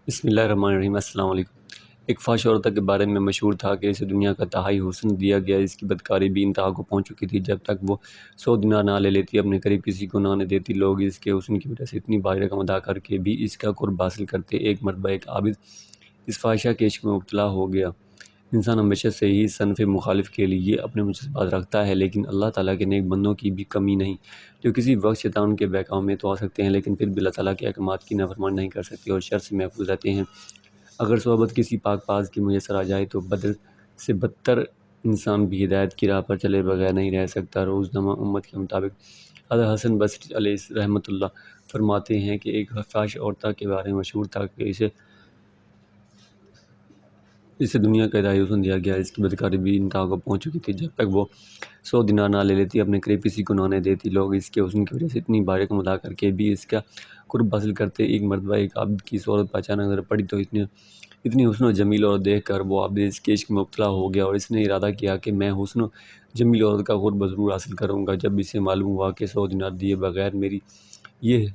بسم اللہ الرحمن الرحیم۔ السلام علیکم۔ ایک فحش عورت کے بارے میں مشہور تھا کہ اسے دنیا کا تہائی حسن دیا گیا، اس کی بدکاری بھی انتہا کو پہنچ چکی تھی۔ جب تک وہ 100 دینار نہ لے لیتی، اپنے قریب کسی کو نہ دیتی، لوگ اس کے حسن کی وجہ سے اتنی بھاری رقم ادا کر کے بھی اس کا قرب حاصل کرتے۔ ایک مرتبہ ایک عابد اس فاحشہ کے عشق میں مبتلا ہو گیا۔ انسان ہمیشہ سے ہی صنف مخالف کے لیے اپنے جذبات رکھتا ہے، لیکن اللہ تعالیٰ کے نیک بندوں کی بھی کمی نہیں، جو کسی وقت شیطان کے بہکاؤ میں تو آ سکتے ہیں، لیکن پھر بھی اللہ تعالیٰ کے احکامات کی نافرمانی نہیں کر سکتے اور شر سے محفوظ رہتے ہیں۔ اگر صحبت کسی پاک پاس کی میسر آ جائے تو بدر سے بدتر انسان بھی ہدایت کی راہ پر چلے بغیر نہیں رہ سکتا۔ روزنامہ امت کے مطابق حضرت حسن بصری علیہ رحمۃ اللہ فرماتے ہیں کہ ایک فحش عورت کے بارے میں مشہور تھا کہ اسے دنیا کا تہائی حسن دیا گیا، اس کی بدکاری بھی انتہا کو پہنچ چکی تھی۔ جب تک وہ 100 دینار نہ لے لیتی، اپنے قریب کسی کو نہ دیتی، لوگ اس کے حسن کی وجہ سے اتنی بھاری رقم ادا کر کے بھی اس کا قرب حاصل کرتے۔ ایک مرتبہ ایک عابد کی صورت پر اچانک نظر پڑی تو اتنی حسن و جمیل عورت دیکھ کر وہ عابد اس کے عشق میں مبتلا ہو گیا، اور اس نے ارادہ کیا کہ میں حسن و جمیل عورت کا قرب ضرور حاصل کروں گا۔ جب اسے معلوم ہوا کہ 100 دینار دیے بغیر میری یہ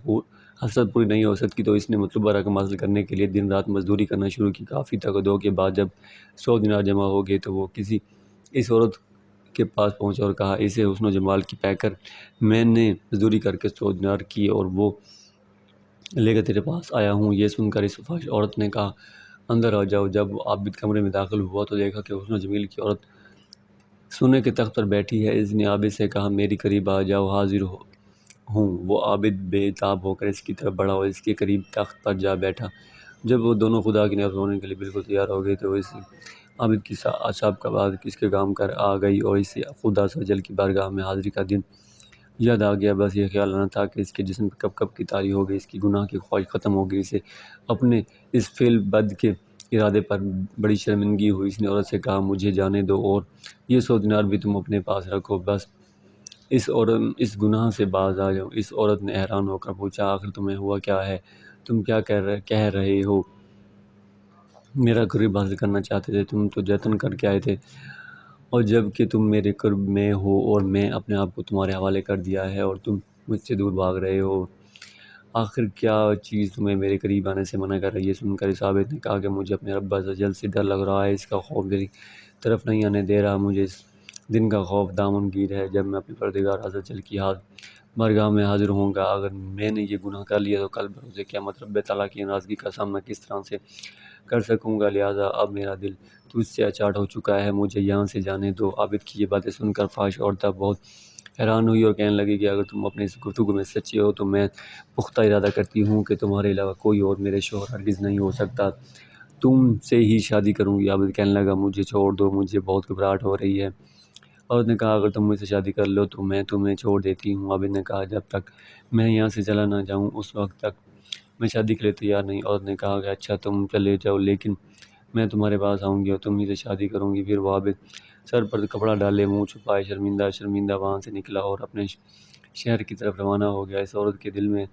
حسرت پوری نہیں ہو سکتی، تو اس نے مطلوبہ رقم حاصل کرنے کے لیے دن رات مزدوری کرنا شروع کی۔ کافی تگ و دو کے بعد جب 100 دینار جمع ہو گئے تو وہ اس عورت کے پاس پہنچا اور کہا، اسے حسن و جمال کی پے کر میں نے مزدوری کر کے 100 دینار کی اور وہ لے کر تیرے پاس آیا ہوں۔ یہ سن کر اس فحش عورت نے کہا، اندر آ جاؤ۔ جب وہ عابد کمرے میں داخل ہوا تو دیکھا کہ حسن و جمیل کی عورت سونے کے تخت پر بیٹھی ہے۔ اس نے عابد سے کہا، میری قریب آ جاؤ، حاضر ہوں۔ وہ عابد بے تاب ہو کر اس کی طرف بڑھا اور اس کے قریب تخت پر جا بیٹھا۔ جب وہ دونوں خدا کی نافرمانی ہونے کے لیے بالکل تیار ہو گئے تو اس عابد کی اعصاب کا بعد کس کے کام کر آ گئی اور اسے خدا عز و جل کی بارگاہ میں حاضری کا دن یاد آ گیا۔ بس یہ خیال آنا تھا کہ اس کے جسم پر کب کب کی تاری ہو گئی، اس کی گناہ کی خواہش ختم ہو گئی، اسے اپنے اس فعل بد کے ارادے پر بڑی شرمندگی ہوئی۔ اس نے عورت سے کہا، مجھے جانے دو اور یہ 100 دینار بھی تم اپنے پاس رکھو، بس اس گناہ سے باز آ جاؤ۔ اس عورت نے حیران ہو کر پوچھا، آخر تمہیں ہوا کیا ہے؟ تم کیا کہہ رہے ہو؟ میرا قرب حاصل کرنا چاہتے تھے، تم تو جتن کر کے آئے تھے، اور جب کہ تم میرے قرب میں ہو اور میں اپنے آپ کو تمہارے حوالے کر دیا ہے اور تم مجھ سے دور بھاگ رہے ہو، آخر کیا چیز تمہیں میرے قریب آنے سے منع کر رہی ہے؟ سن کر اس عابد نے کہا کہ مجھے اپنے رب عز و جل سے ڈر لگ رہا ہے، اس کا خوف میری طرف نہیں آنے دے رہا۔ مجھے اس دن کا خوف دامن گیر ہے جب میں اپنے پروردگار عز و جل کی بارگاہ میں حاضر ہوں گا۔ اگر میں نے یہ گناہ کر لیا تو کل بروز قیامت رب تعالیٰ کی ناراضگی کا سامنا کس طرح سے کر سکوں گا؟ لہٰذا اب میرا دل تجھ سے اچاٹ ہو چکا ہے، مجھے یہاں سے جانے دو۔ عابد کی یہ باتیں سن کر فحش عورت بہت حیران ہوئی اور کہنے لگی کہ اگر تم اپنے اس گفتگو میں سچے ہو تو میں پختہ ارادہ کرتی ہوں کہ تمہارے علاوہ کوئی اور میرے شوہر ہرگز نہیں ہو سکتا، تم سے ہی شادی کروں گی۔ عابد کہنے لگا، مجھے چھوڑ دو، مجھے بہت گھبراہٹ ہو رہی ہے۔ عورت نے کہا، اگر تم مجھ سے شادی کر لو تو میں تمہیں چھوڑ دیتی ہوں۔ عابد نے کہا، جب تک میں یہاں سے چلا نہ جاؤں اس وقت تک میں شادی کے لیے تیار نہیں۔ عورت نے کہا کہ اچھا، تم چلے جاؤ، لیکن میں تمہارے پاس آؤں گی اور تم ہی سے شادی کروں گی۔ پھر وہ عابد سر پر کپڑا ڈالے، منہ چھپائے، شرمندہ وہاں سے نکلا اور اپنے شہر کی طرف روانہ ہو گیا۔ اس عورت کے دل میں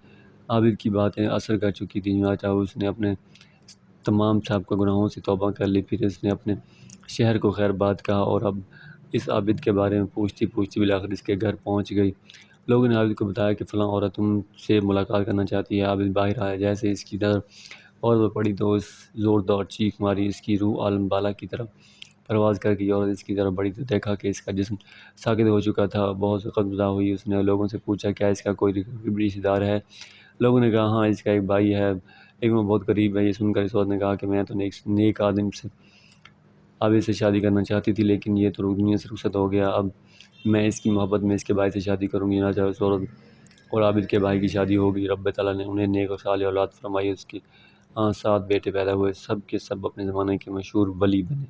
عابد کی باتیں اثر کر چکی تھیں، چنانچہ اس نے اپنے تمام سابقہ گناہوں سے توبہ کر لی۔ پھر اس نے اپنے شہر کو خیر بات کہا اور اب اس عابد کے بارے میں پوچھتی بالآخر اس کے گھر پہنچ گئی۔ لوگوں نے عابد کو بتایا کہ فلاں عورت تم سے ملاقات کرنا چاہتی ہے۔ عابد باہر آیا، جیسے اس کی نظر عورت پر پڑی تو اس زوردار چیخ ماری، اس کی روح عالم بالا کی طرف پرواز کر گئی۔ عورت اس کی طرف بڑھی تو دیکھا کہ اس کا جسم ساکت ہو چکا تھا، بہت غمزدہ ہوئی۔ اس نے لوگوں سے پوچھا، کیا اس کا کوئی قریبی رشتہ دار ہے؟ لوگوں نے کہا، ہاں، اس کا ایک بھائی ہے، لیکن وہ بہت قریب ہے۔ یہ سن کر اس عورت نے کہا کہ میں تو نیک آدمی سے عابد سے شادی کرنا چاہتی تھی، لیکن یہ تو دنیا سے رخصت ہو گیا، اب میں اس کی محبت میں اس کے بھائی سے شادی کروں گی۔ چنانچہ اس عورت اور عابد کے بھائی کی شادی ہو گئی۔ رب تعالیٰ نے انہیں نیک اور صالح اولاد فرمائی، اس کے 7 بیٹے پیدا ہوئے، سب کے سب اپنے زمانے کے مشہور ولی بنے۔